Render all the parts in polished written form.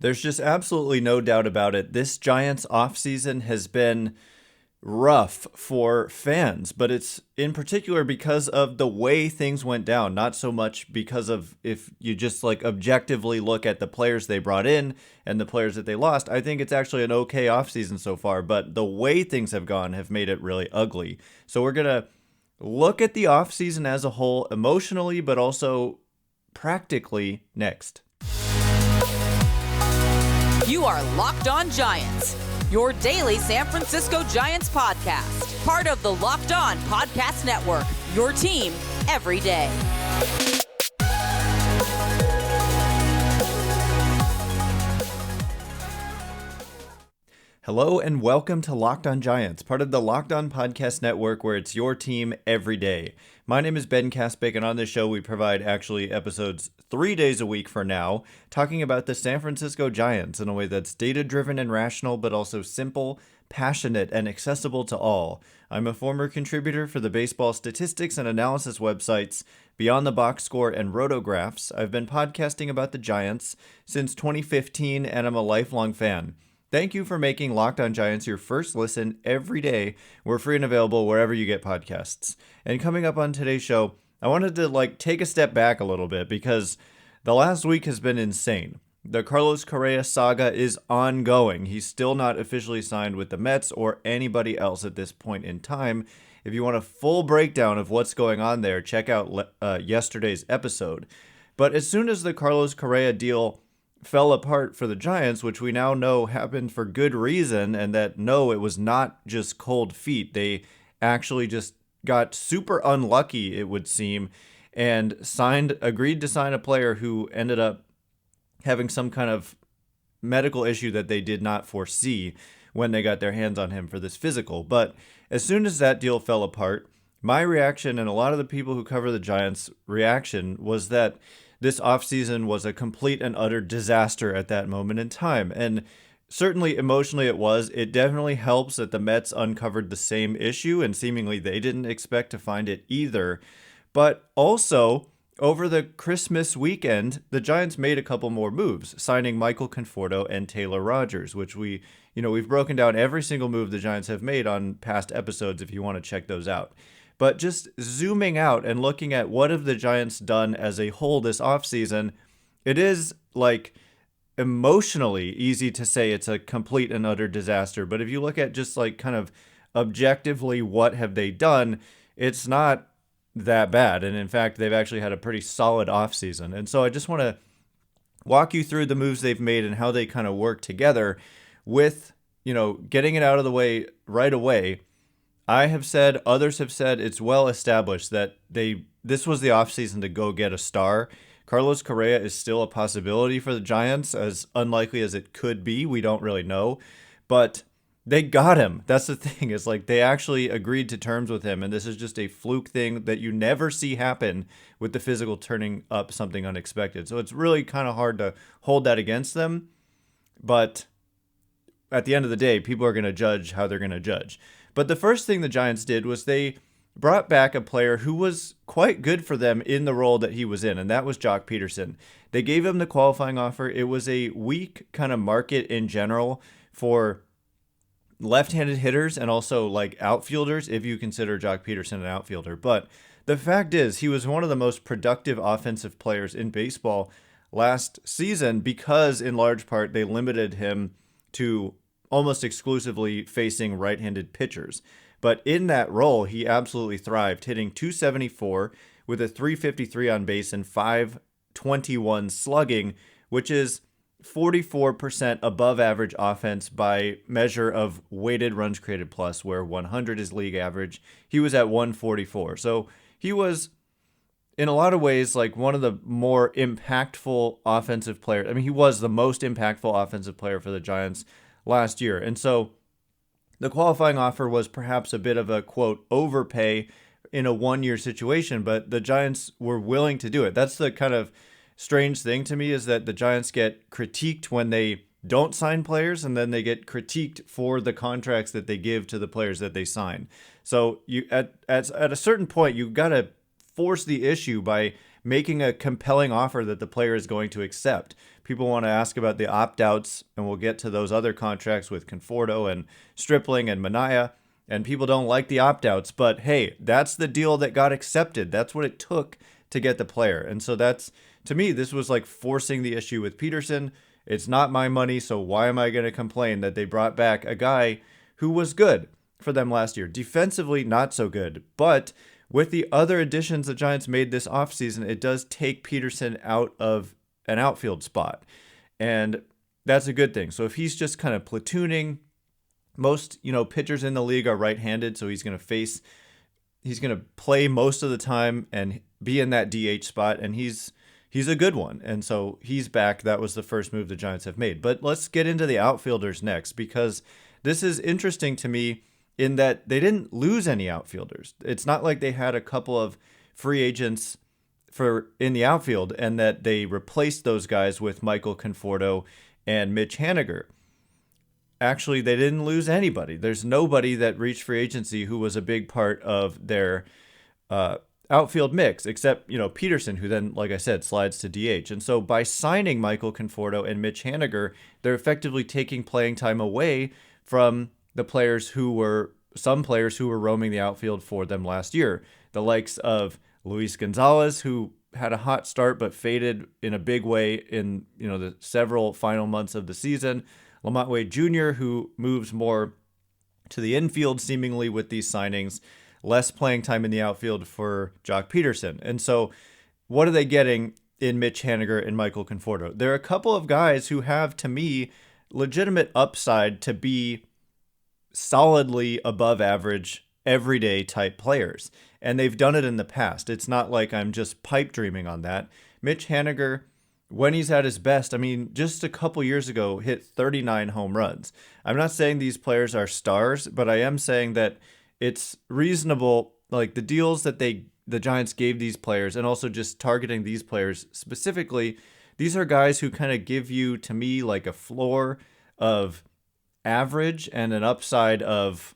There's just absolutely no doubt about it. This Giants offseason has been rough for fans, but it's in particular because of the way things went down, not so much because of if you just like objectively look at the players they brought in and the players that they lost. I think it's actually an okay offseason so far, but the way things have gone have made it really ugly. So we're going to look at the offseason as a whole emotionally, but also practically next. You are Locked On Giants, your daily San Francisco Giants podcast. Part of the Locked On Podcast Network, your team every day. Hello and welcome to Locked On Giants, part of the Locked On Podcast Network, where it's your team every day. My name is Ben Kaspick, and on this show we provide actually episodes 3 days a week for now, talking about the San Francisco Giants in a way that's data-driven and rational, but also simple, passionate, and accessible to all. I'm a former contributor for the baseball statistics and analysis websites Beyond the Box Score and Rotographs. I've been podcasting about the Giants since 2015, and I'm a lifelong fan. Thank you for making Locked On Giants your first listen every day. We're free and available wherever you get podcasts. And coming up on today's show, I wanted to take a step back a little bit because the last week has been insane. The Carlos Correa saga is ongoing. He's still not officially signed with the Mets or anybody else at this point in time. If you want a full breakdown of what's going on there, check out yesterday's episode. But as soon as the Carlos Correa deal fell apart for the Giants, which we now know happened for good reason, and that no, it was not just cold feet. They actually just got super unlucky, it would seem, and agreed to sign a player who ended up having some kind of medical issue that they did not foresee when they got their hands on him for this physical. But as soon as that deal fell apart, my reaction and a lot of the people who cover the Giants' reaction was that this offseason was a complete and utter disaster at that moment in time. And certainly emotionally it was. It definitely helps that the Mets uncovered the same issue, and seemingly they didn't expect to find it either. But also, over the Christmas weekend, the Giants made a couple more moves, signing Michael Conforto and Taylor Rogers, which we've broken down every single move the Giants have made on past episodes if you want to check those out. But just zooming out and looking at what have the Giants done as a whole this offseason, it is emotionally easy to say it's a complete and utter disaster. But if you look at just kind of objectively what have they done, it's not that bad. And in fact, they've actually had a pretty solid offseason. And so I just want to walk you through the moves they've made and how they kind of work together with, getting it out of the way right away. I have said, others have said, it's well established that this was the offseason to go get a star. Carlos Correa is still a possibility for the Giants, as unlikely as it could be. We don't really know. But they got him. That's the thing, is they actually agreed to terms with him. And this is just a fluke thing that you never see happen with the physical turning up something unexpected. So it's really kind of hard to hold that against them. But at the end of the day, people are going to judge how they're going to judge. But the first thing the Giants did was they brought back a player who was quite good for them in the role that he was in, and that was Joc Pederson. They gave him the qualifying offer. It was a weak kind of market in general for left-handed hitters and also outfielders, if you consider Joc Pederson an outfielder. But the fact is, he was one of the most productive offensive players in baseball last season because, in large part, they limited him to almost exclusively facing right-handed pitchers. But in that role, he absolutely thrived, hitting .274 with a .353 on base and .521 slugging, which is 44% above average offense by measure of weighted runs created plus, where 100 is league average. He was at 144. So he was, in a lot of ways, one of the more impactful offensive players. I mean, he was the most impactful offensive player for the Giants last year. And so the qualifying offer was perhaps a bit of a, quote, overpay in a one-year situation, but the Giants were willing to do it. That's the kind of strange thing to me, is that the Giants get critiqued when they don't sign players, and then they get critiqued for the contracts that they give to the players that they sign. So you at a certain point, you got to force the issue by making a compelling offer that the player is going to accept. People want to ask about the opt-outs, and we'll get to those other contracts with Conforto and Stripling and Manaea, and people don't like the opt-outs, but hey, that's the deal that got accepted. That's what it took to get the player. And so that's, to me, this was like forcing the issue with Pederson. It's not my money, so why am I going to complain that they brought back a guy who was good for them last year? Defensively, not so good, but with the other additions the Giants made this offseason, it does take Pederson out of an outfield spot. And that's a good thing. So if he's just kind of platooning, most, pitchers in the league are right-handed, so he's going to play most of the time and be in that DH spot, and he's a good one. And so he's back. That was the first move the Giants have made. But let's get into the outfielders next, because this is interesting to me in that they didn't lose any outfielders. It's not like they had a couple of free agents in the outfield and that they replaced those guys with Michael Conforto and Mitch Haniger. Actually, they didn't lose anybody. There's nobody that reached free agency who was a big part of their outfield mix, except, Pederson, who then, like I said, slides to DH. And so by signing Michael Conforto and Mitch Haniger, they're effectively taking playing time away from the some players who were roaming the outfield for them last year. The likes of Luis Gonzalez, who had a hot start but faded in a big way in, the several final months of the season. Lamont Wade Jr., who moves more to the infield seemingly with these signings, less playing time in the outfield for Joc Pederson. And so what are they getting in Mitch Haniger and Michael Conforto? There are a couple of guys who have, to me, legitimate upside to be solidly above average, everyday type players. And they've done it in the past. It's not like I'm just pipe dreaming on that. Mitch Haniger, when he's at his best, just a couple years ago, hit 39 home runs. I'm not saying these players are stars, but I am saying that it's reasonable, like the deals that the Giants gave these players, and also just targeting these players specifically. These are guys who kind of give you, to me, like a floor of average and an upside of,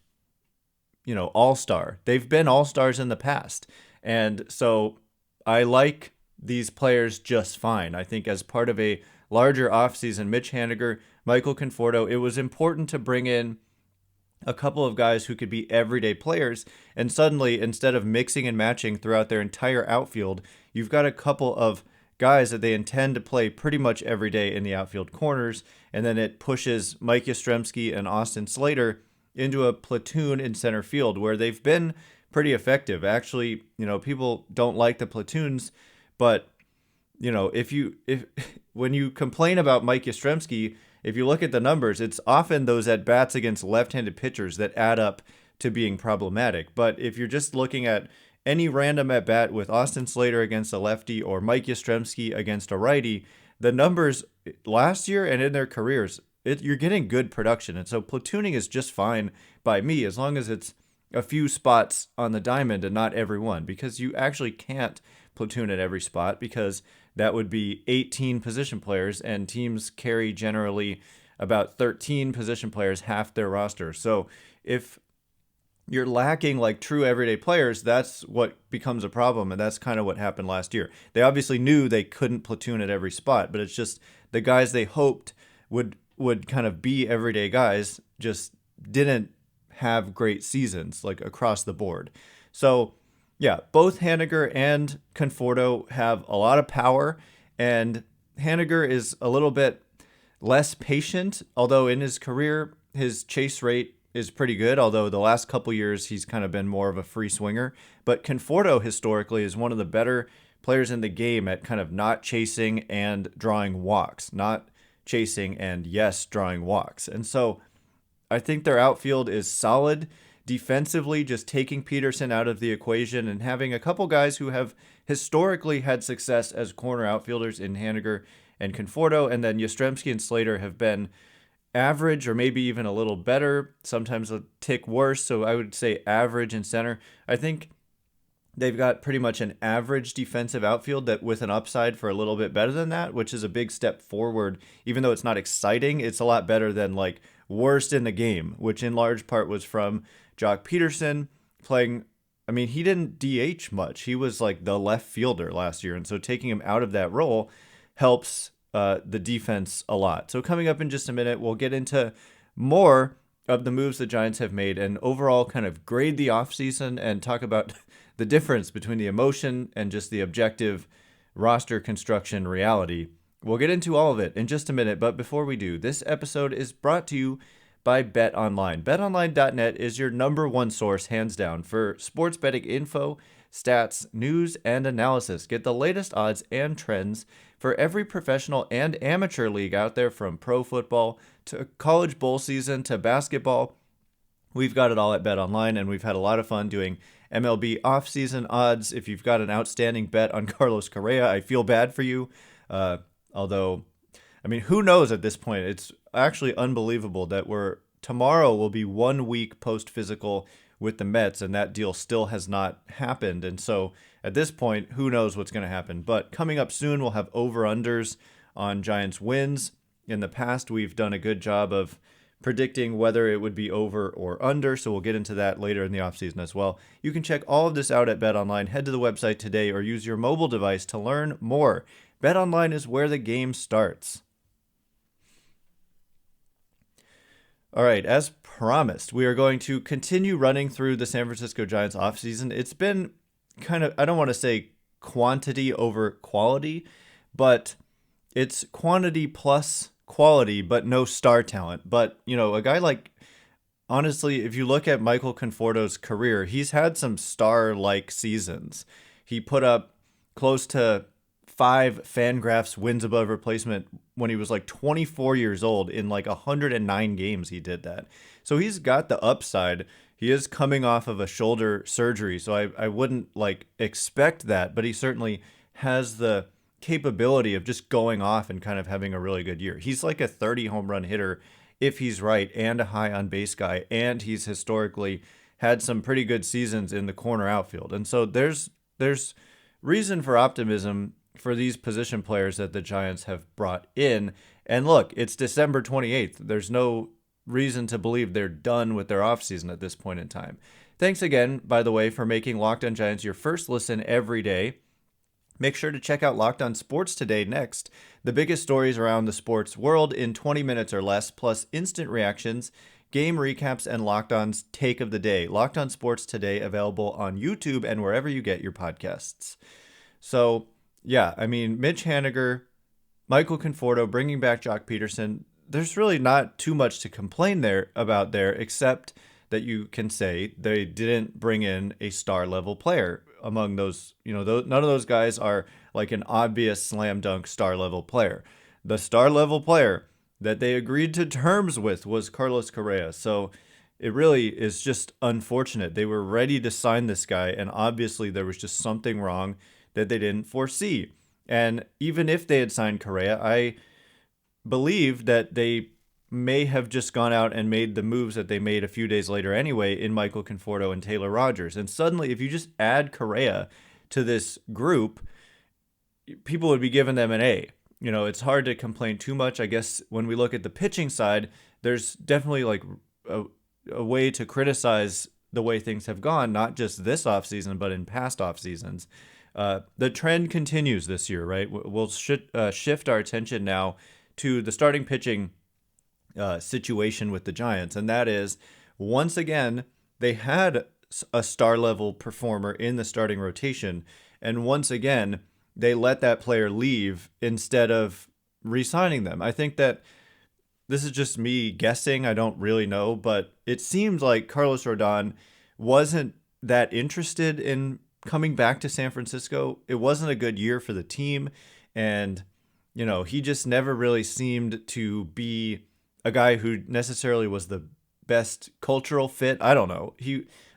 all-star. They've been all-stars in the past. And so I like these players just fine. I think as part of a larger offseason, Mitch Haniger, Michael Conforto, it was important to bring in a couple of guys who could be everyday players. And suddenly, instead of mixing and matching throughout their entire outfield, you've got a couple of guys that they intend to play pretty much every day in the outfield corners. And then it pushes Mike Yastrzemski and Austin Slater into a platoon in center field where they've been pretty effective. Actually, people don't like the platoons, but when you complain about Mike Yastrzemski, if you look at the numbers, it's often those at-bats against left-handed pitchers that add up to being problematic. But if you're just looking at any random at-bat with Austin Slater against a lefty or Mike Yastrzemski against a righty, the numbers last year and in their careers, you're getting good production. And so platooning is just fine by me as long as it's a few spots on the diamond and not every one, because you actually can't platoon at every spot because that would be 18 position players, and teams carry generally about 13 position players, half their roster. So if you're lacking like true everyday players, that's what becomes a problem, and that's kind of what happened last year. They obviously knew they couldn't platoon at every spot, but it's just the guys they hoped would kind of be everyday guys just didn't have great seasons like across the board. So yeah, both Haniger and Conforto have a lot of power, and Haniger is a little bit less patient, although in his career, his chase rate is pretty good, although the last couple years he's kind of been more of a free swinger. But Conforto historically is one of the better players in the game at kind of not chasing and drawing walks, not chasing and drawing walks. And so I think their outfield is solid. Defensively, just taking Pederson out of the equation and having a couple guys who have historically had success as corner outfielders in Haniger and Conforto, and then Yastrzemski and Slater have been average or maybe even a little better, sometimes a tick worse, so I would say average in center. I think they've got pretty much an average defensive outfield that with an upside for a little bit better than that, which is a big step forward. Even though it's not exciting, it's a lot better than like worst in the game, which in large part was from Joc Pederson playing I mean, he didn't DH much. He was like the left fielder last year. And so taking him out of that role helps the defense a lot. So coming up in just a minute, we'll get into more of the moves the Giants have made and overall kind of grade the offseason and talk about the difference between the emotion and just the objective roster construction reality. We'll get into all of it in just a minute, but before we do, this episode is brought to you by BetOnline. BetOnline.net is your number one source, hands down, for sports betting info, stats, news, and analysis. Get the latest odds and trends for every professional and amateur league out there, from pro football to college bowl season to basketball. We've got it all at BetOnline, and we've had a lot of fun doing MLB offseason odds. If you've got an outstanding bet on Carlos Correa, I feel bad for you. Although, I mean, who knows at this point? It's actually unbelievable that tomorrow will be 1 week post-physical with the Mets, and that deal still has not happened. And so at this point, who knows what's going to happen? But coming up soon, we'll have over-unders on Giants wins. In the past, we've done a good job of predicting whether it would be over or under, so we'll get into that later in the offseason as well. You can check all of this out at BetOnline. Head to the website today or use your mobile device to learn more. BetOnline is where the game starts. All right, as promised, we are going to continue running through the San Francisco Giants offseason. It's been kind of, I don't want to say quantity over quality, but it's quantity plus quality, but no star talent. But, you know, a guy like, honestly, if you look at Michael Conforto's career, he's had some star-like seasons. He put up close to 5 Fangraphs wins above replacement when he was like 24 years old. In like 109 games he did that. So he's got the upside. He is coming off of a shoulder surgery, so I wouldn't like expect that, but he certainly has the capability of just going off and kind of having a really good year. He's like a 30 home run hitter if he's right, and a high on base guy, and he's historically had some pretty good seasons in the corner outfield. And so there's reason for optimism for these position players that the Giants have brought in. And look, it's December 28th. There's no reason to believe they're done with their offseason at this point in time. Thanks again, by the way, for making Locked On Giants your first listen every day. Make sure to check out Locked On Sports Today next. The biggest stories around the sports world in 20 minutes or less, plus instant reactions, game recaps, and Locked On's Take of the Day. Locked On Sports Today, available on YouTube and wherever you get your podcasts. So, yeah, I mean, Mitch Haniger, Michael Conforto, bringing back Joc Pederson, there's really not too much to complain about there, except that you can say they didn't bring in a star-level player among those. You know, none of those guys are like an obvious slam dunk star-level player. The star-level player that they agreed to terms with was Carlos Correa. So it really is just unfortunate. They were ready to sign this guy, and obviously there was just something wrong that they didn't foresee. And even if they had signed Correa, I believe that they may have just gone out and made the moves that they made a few days later anyway in Michael Conforto and Taylor Rogers. And suddenly, if you just add Correa to this group, people would be giving them an A. You know, it's hard to complain too much. I guess when we look at the pitching side, there's definitely like a way to criticize the way things have gone, not just this offseason, but in past off seasons. The trend continues this year, right? We'll shift our attention now to the starting pitching situation with the Giants, and that is, once again, they had a star-level performer in the starting rotation, and once again, they let that player leave instead of re-signing them. I think that this is just me guessing. I don't really know, but it seemed like Carlos Rodon wasn't that interested in coming back to San Francisco. It wasn't a good year for the team, and you know, he just never really seemed to be a guy who necessarily was the best cultural fit. I don't know.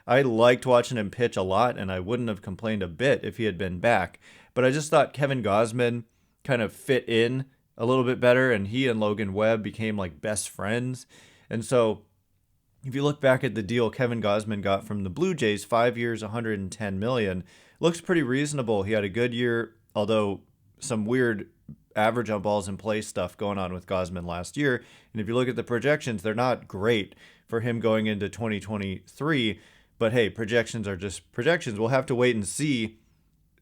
I liked watching him pitch a lot, and I wouldn't have complained a bit if he had been back. But I just thought Kevin Gausman kind of fit in a little bit better, and he and Logan Webb became like best friends. And so if you look back at the deal Kevin Gausman got from the Blue Jays, 5 years, $110 million, looks pretty reasonable. He had a good year, although some weird average on balls in play stuff going on with Gausman last year. And if you look at the projections, they're not great for him going into 2023. But hey, projections are just projections. We'll have to wait and see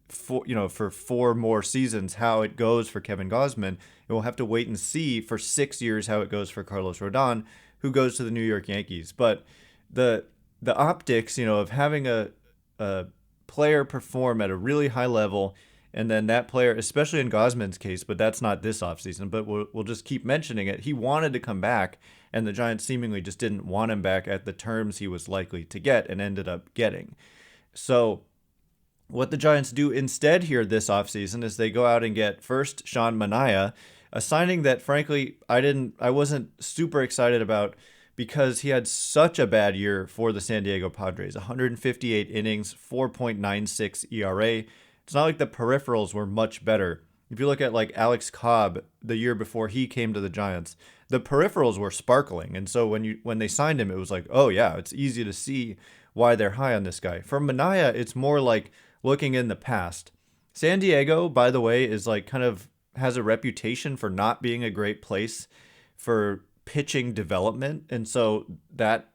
for 4 more seasons how it goes for Kevin Gausman. And we'll have to wait and see for 6 years how it goes for Carlos Rodon, who goes to the New York Yankees. But the optics, of having a player perform at a really high level, and then that player, especially in Gausman's case, but that's not this offseason, but we'll just keep mentioning it. He wanted to come back, and the Giants seemingly just didn't want him back at the terms he was likely to get and ended up getting. So what the Giants do instead here this offseason is they go out and get first Sean Manaea, a signing that frankly I wasn't super excited about because he had such a bad year for the San Diego Padres. 158 innings, 4.96 ERA. It's not like the peripherals were much better. If you look at like Alex Cobb the year before he came to the Giants, the peripherals were sparkling. And so when they signed him, it was like, oh yeah, it's easy to see why they're high on this guy. For Manaea, it's more like looking in the past. San Diego, by the way, is like kind of has a reputation for not being a great place for pitching development. And so that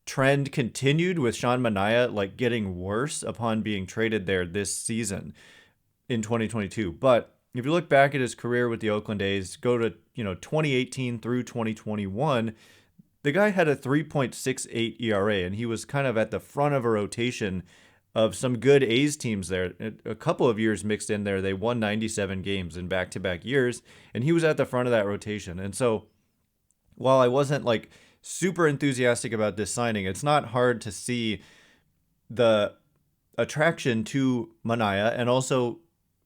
trend continued with Sean Manaea like getting worse upon being traded there this season in 2022. But if you look back at his career with the Oakland A's, go to 2018 through 2021, the guy had a 3.68 ERA, and he was kind of at the front of a rotation of some good A's teams there. A couple of years mixed in there, they won 97 games in back-to-back years, and he was at the front of that rotation. And so while I wasn't like super enthusiastic about this signing, it's not hard to see the attraction to Manaea. And also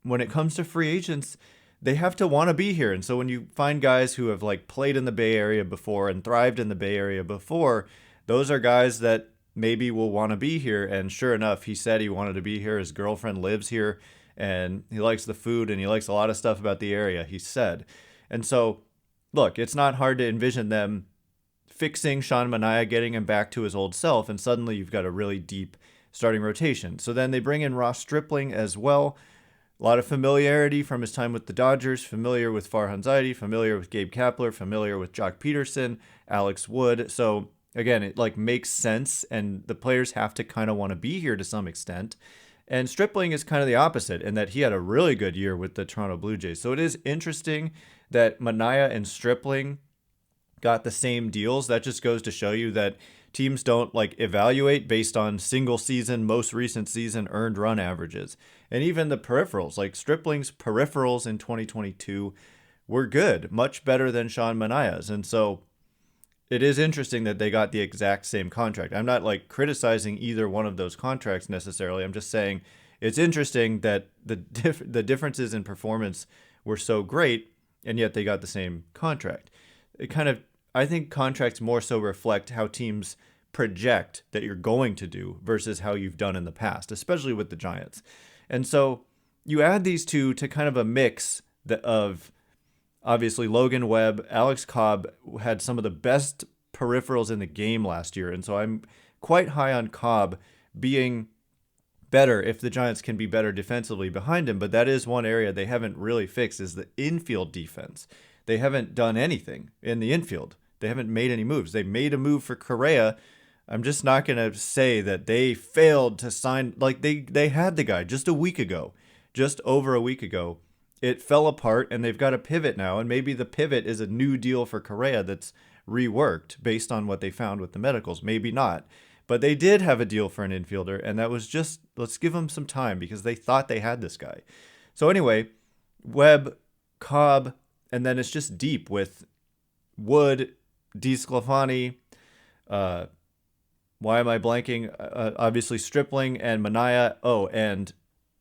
when it comes to free agents, they have to want to be here. And so when you find guys who have like played in the Bay Area before and thrived in the Bay Area before, those are guys that maybe will want to be here. And sure enough, he said he wanted to be here. His girlfriend lives here and he likes the food and he likes a lot of stuff about the area, he said. And so look, it's not hard to envision them fixing Sean Manaea, getting him back to his old self, and suddenly you've got a really deep starting rotation. So then they bring in Ross Stripling as well. A lot of familiarity from his time with the Dodgers, familiar with Farhan Zaidi, familiar with Gabe Kapler, familiar with Joc Pederson, Alex Wood. So again, it like makes sense, and the players have to kind of want to be here to some extent. And Stripling is kind of the opposite in that he had a really good year with the Toronto Blue Jays. So it is interesting that Manaea and Stripling got the same deals. That just goes to show you that teams don't like evaluate based on single season, most recent season earned run averages. And even the peripherals, like Stripling's peripherals in 2022 were good, much better than Sean Manaea's. And so it is interesting that they got the exact same contract. I'm not like criticizing either one of those contracts necessarily. I'm just saying it's interesting that the differences in performance were so great, and yet they got the same contract. It kind of, I think contracts more so reflect how teams project that you're going to do versus how you've done in the past, especially with the Giants. And so you add these two to kind of a mix of obviously Logan Webb. Alex Cobb had some of the best peripherals in the game last year. And so I'm quite high on Cobb being better if the Giants can be better defensively behind him. But that is one area they haven't really fixed, is the infield defense. They haven't done anything in the infield. They haven't made any moves. They made a move for Correa. I'm just not going to say that they failed to sign. Like they had the guy just a week ago, just over a week ago. It fell apart, and they've got a pivot now. And maybe the pivot is a new deal for Correa that's reworked based on what they found with the medicals. Maybe not. But they did have a deal for an infielder, and that was just, let's give them some time because they thought they had this guy. So anyway, Webb, Cobb, and then it's just deep with Wood, DeSclafani, why am I blanking? Obviously Stripling and Manaea. Oh, and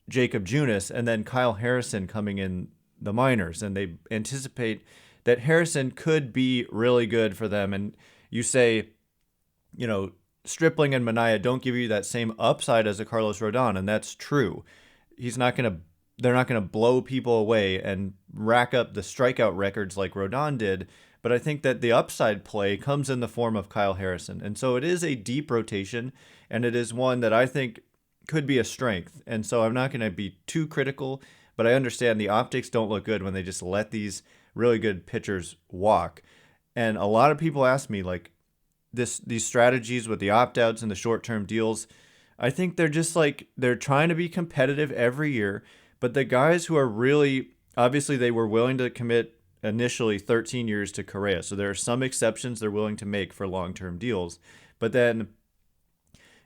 Jacob Junis, and then Kyle Harrison coming in the minors. And they anticipate that Harrison could be really good for them. And you say, Stripling and Manaea don't give you that same upside as a Carlos Rodon, and that's true. They're not going to blow people away and rack up the strikeout records like Rodon did. But I think that the upside play comes in the form of Kyle Harrison. And so it is a deep rotation, and it is one that I think could be a strength. And so I'm not going to be too critical, but I understand the optics don't look good when they just let these really good pitchers walk. And a lot of people ask me, like, these strategies with the opt-outs and the short-term deals, I think they're just like, they're trying to be competitive every year, but the guys who are really, obviously they were willing to commit initially 13 years to Correa. So there are some exceptions they're willing to make for long-term deals, but then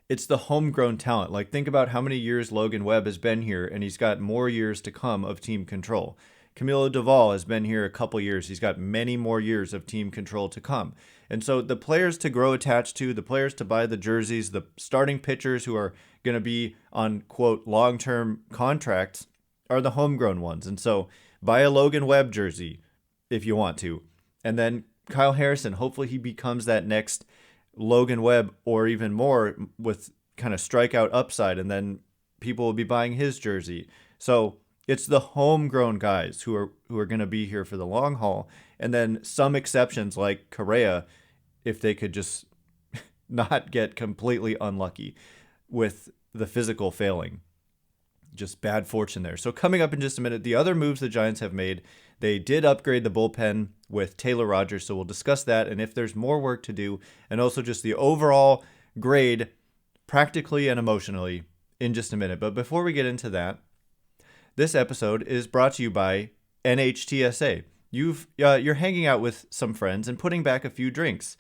it's the homegrown talent. Like, think about how many years Logan Webb has been here, and he's got more years to come of team control. Camilo Doval has been here a couple years. He's got many more years of team control to come. And so the players to grow attached to, the players to buy the jerseys, the starting pitchers who are going to be on, quote, long-term contracts are the homegrown ones. And so buy a Logan Webb jersey if you want to. And then Kyle Harrison, hopefully he becomes that next Logan Webb or even more with kind of strikeout upside, and then people will be buying his jersey. So it's the homegrown guys who are going to be here for the long haul, and then some exceptions like Correa, if they could just not get completely unlucky with the physical failing. Just bad fortune there. So coming up in just a minute, the other moves the Giants have made, they did upgrade the bullpen with Taylor Rogers, so we'll discuss that and if there's more work to do, and also just the overall grade practically and emotionally in just a minute. But before we get into that, this episode is brought to you by NHTSA. You're hanging out with some friends and putting back a few drinks.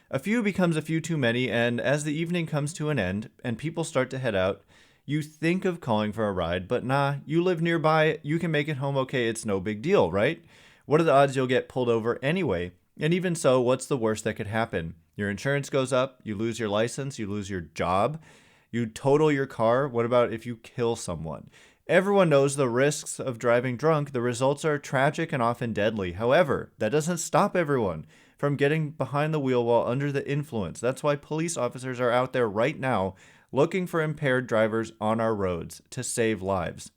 A few becomes a few too many, and as the evening comes to an end and people start to head out, you think of calling for a ride, but nah, you live nearby, you can make it home okay, it's no big deal, right? What are the odds you'll get pulled over anyway? And even so, what's the worst that could happen? Your insurance goes up, you lose your license, you lose your job, you total your car. What about if you kill someone? Everyone knows the risks of driving drunk. The results are tragic and often deadly. However, that doesn't stop everyone from getting behind the wheel while under the influence. That's why police officers are out there right now looking for impaired drivers on our roads to save lives.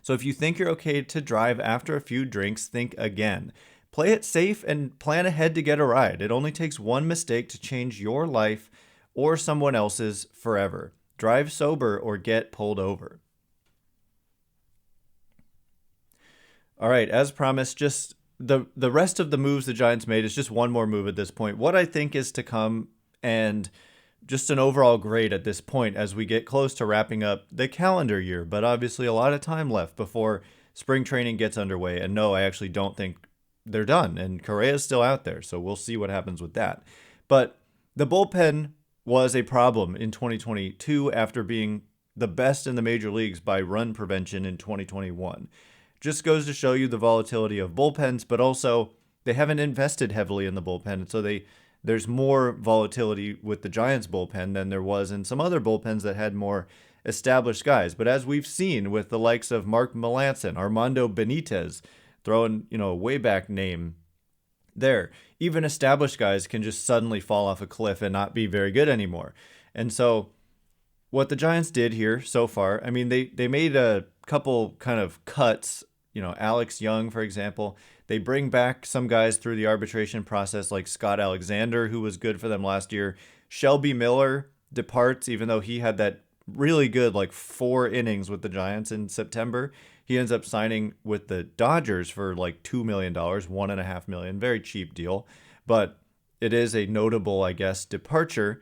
So if you think you're okay to drive after a few drinks, think again. Play it safe and plan ahead to get a ride. It only takes one mistake to change your life or someone else's forever. Drive sober or get pulled over. All right, as promised, just the rest of the moves the Giants made is just one more move at this point. What I think is to come, and just an overall grade at this point as we get close to wrapping up the calendar year, but obviously a lot of time left before spring training gets underway. And no, I actually don't think they're done, and Correa is still out there, so we'll see what happens with that. But the bullpen was a problem in 2022 after being the best in the major leagues by run prevention in 2021. Just goes to show you the volatility of bullpens, but also they haven't invested heavily in the bullpen, and so there's more volatility with the Giants bullpen than there was in some other bullpens that had more established guys. But as we've seen with the likes of Mark Melancon, Armando Benitez, throwing, a way back name there, even established guys can just suddenly fall off a cliff and not be very good anymore. And so what the Giants did here so far, I mean, they made a couple kind of cuts, Alex Young, for example. They bring back some guys through the arbitration process like Scott Alexander, who was good for them last year. Shelby Miller departs, even though he had that really good 4 innings with the Giants in September. He ends up signing with the Dodgers for $2 million, $1.5 million, very cheap deal. But it is a notable, I guess, departure.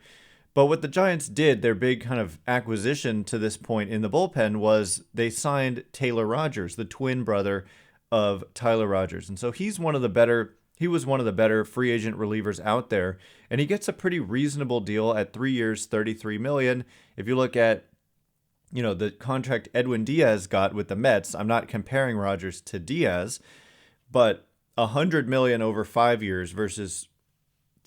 But what the Giants did, their big kind of acquisition to this point in the bullpen, was they signed Taylor Rogers, the twin brother of Tyler Rogers. And so he was one of the better free agent relievers out there. And he gets a pretty reasonable deal at 3 years, $33 million. If you look at, the contract Edwin Diaz got with the Mets, I'm not comparing Rogers to Diaz, but $100 million over 5 years versus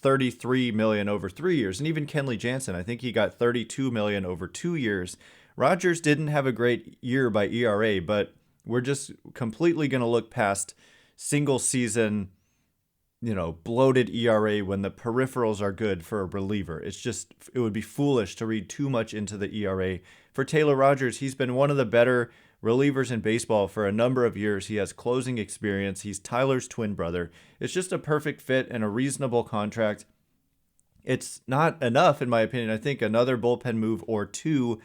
$33 million over 3 years. And even Kenley Jansen, I think he got $32 million over 2 years. Rogers didn't have a great year by ERA, but we're just completely going to look past single season, bloated ERA when the peripherals are good for a reliever. It would be foolish to read too much into the ERA. For Taylor Rogers, he's been one of the better relievers in baseball for a number of years. He has closing experience. He's Tyler's twin brother. It's just a perfect fit and a reasonable contract. It's not enough, in my opinion. I think another bullpen move or two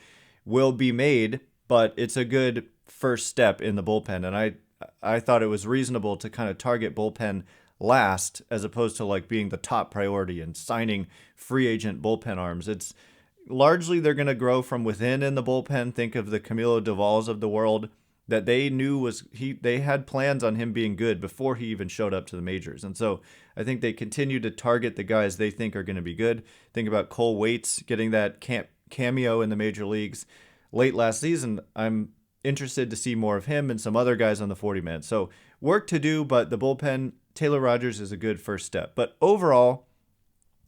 will be made, but it's a good first step in the bullpen. And I thought it was reasonable to kind of target bullpen last as opposed to like being the top priority and signing free agent bullpen arms. It's largely they're going to grow from within in the bullpen. Think of the Camilo Duvals of the world that they knew they had plans on him being good before he even showed up to the majors. And so I think they continue to target the guys they think are going to be good. Think about Cole Waits getting that cameo in the major leagues late last season. I'm interested to see more of him and some other guys on the 40-man. So work to do, but the bullpen, Taylor Rogers is a good first step. But overall,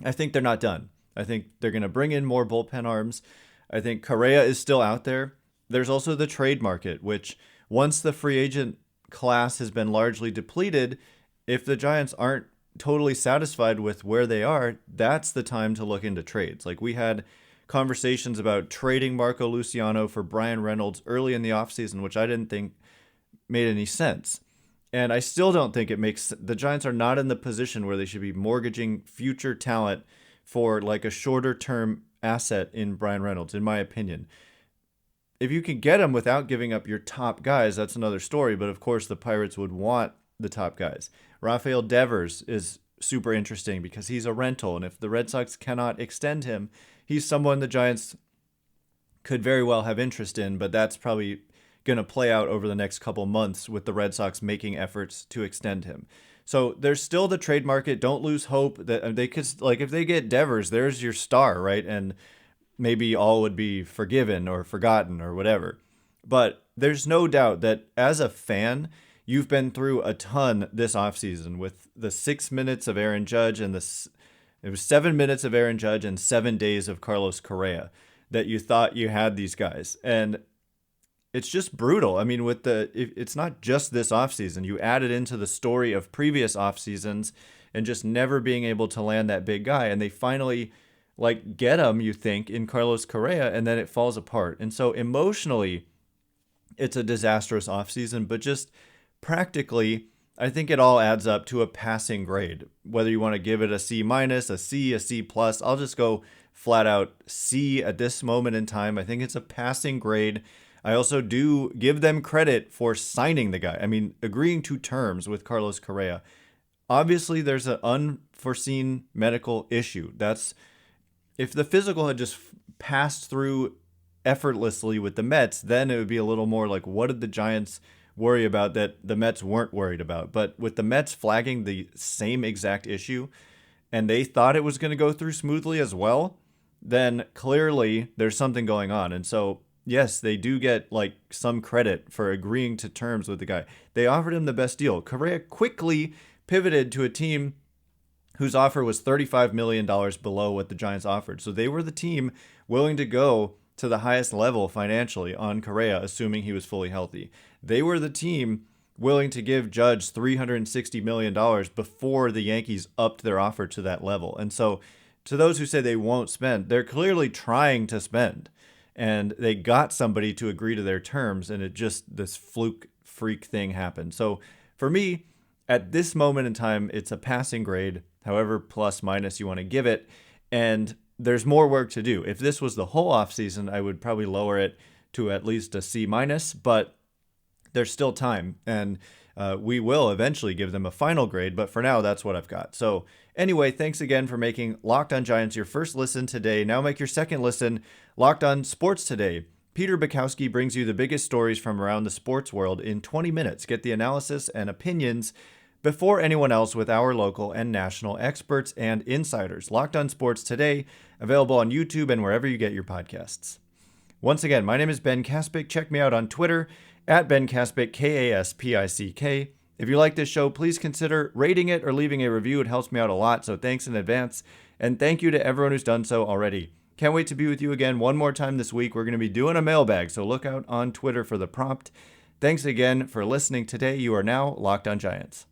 I think they're not done. I think they're going to bring in more bullpen arms. I think Correa is still out there. There's also the trade market, which once the free agent class has been largely depleted, if the Giants aren't totally satisfied with where they are, that's the time to look into trades. Like we had conversations about trading Marco Luciano for Brian Reynolds early in the offseason, which I didn't think made any sense. And I still don't think it makes the Giants are not in the position where they should be mortgaging future talent for like a shorter term asset in Brian Reynolds, in my opinion. If you can get him without giving up your top guys, that's another story. But of course, the Pirates would want the top guys. Rafael Devers is super interesting because he's a rental. And if the Red Sox cannot extend him, he's someone the Giants could very well have interest in. But that's probably going to play out over the next couple months with the Red Sox making efforts to extend him. So there's still the trade market. Don't lose hope that they could, like, if they get Devers, there's your star, right? And maybe all would be forgiven or forgotten or whatever. But there's no doubt that as a fan, you've been through a ton this offseason with the 6 minutes of Aaron Judge and it was 7 minutes of Aaron Judge and 7 days of Carlos Correa that you thought you had these guys. And it's just brutal. I mean, it's not just this offseason. You add it into the story of previous off seasons and just never being able to land that big guy. And they finally get him, you think, in Carlos Correa, and then it falls apart. And so emotionally, it's a disastrous offseason, but just practically, I think it all adds up to a passing grade. Whether you want to give it a C-, a C, a C+, I'll just go flat out C at this moment in time. I think it's a passing grade. I also do give them credit for signing the guy. I mean, agreeing to terms with Carlos Correa. Obviously, there's an unforeseen medical issue. If the physical had just passed through effortlessly with the Mets, then it would be a little more like, what did the Giants worry about that the Mets weren't worried about? But with the Mets flagging the same exact issue, and they thought it was going to go through smoothly as well, then clearly there's something going on. And so, yes, they do get some credit for agreeing to terms with the guy. They offered him the best deal. Correa quickly pivoted to a team whose offer was $35 million below what the Giants offered. So they were the team willing to go to the highest level financially on Correa, assuming he was fully healthy. They were the team willing to give Judge $360 million before the Yankees upped their offer to that level. And so to those who say they won't spend, they're clearly trying to spend. And they got somebody to agree to their terms, and this fluke freak thing happened. So for me, at this moment in time, it's a passing grade, however plus minus you want to give it. And there's more work to do. If this was the whole offseason, I would probably lower it to at least a C-, but there's still time. And we will eventually give them a final grade, but for now, that's what I've got. So anyway, thanks again for making Locked On Giants your first listen today. Now make your second listen Locked On Sports Today. Peter Bukowski brings you the biggest stories from around the sports world in 20 minutes. Get the analysis and opinions before anyone else with our local and national experts and insiders. Locked On Sports Today, available on YouTube and wherever you get your podcasts. Once again, my name is Ben Kaspick. Check me out on Twitter at Ben Kaspick, Kaspick. If you like this show, please consider rating it or leaving a review. It helps me out a lot, so thanks in advance. And thank you to everyone who's done so already. Can't wait to be with you again one more time this week. We're going to be doing a mailbag, so look out on Twitter for the prompt. Thanks again for listening today. You are now Locked On Giants.